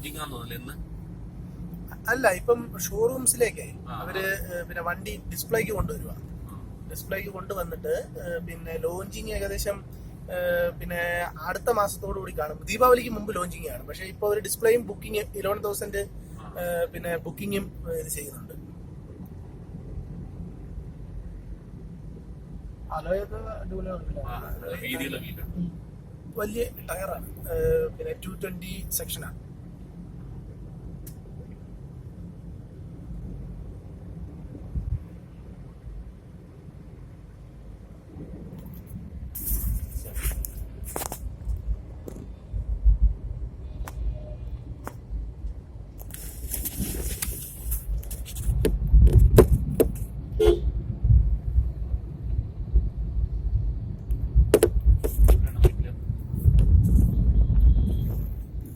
Launching ആണെന്ന് തോന്നുന്നു ഇന്ന്. അല്ല, ഇപ്പം ഷോറൂംസിലേക്ക് അവര് പിന്നെ വണ്ടി ഡിസ്പ്ലേക്ക് കൊണ്ടുവരുക. ഡിസ്പ്ലേക്ക് കൊണ്ടുവന്നിട്ട് പിന്നെ ലോഞ്ചിങ് ഏകദേശം പിന്നെ അടുത്ത മാസത്തോടു കൂടി കാണും. ദീപാവലിക്ക് മുമ്പ് ലോഞ്ചിങ് ആണ്. പക്ഷെ ഇപ്പൊ ഒരു ഡിസ്പ്ലേയും ബുക്കിംഗ് 11,000 പിന്നെ ബുക്കിങ്ങും ഇത് ചെയ്യുന്നുണ്ട്. വലിയ ടയറാണ്, പിന്നെ 220 സെക്ഷനാണ്.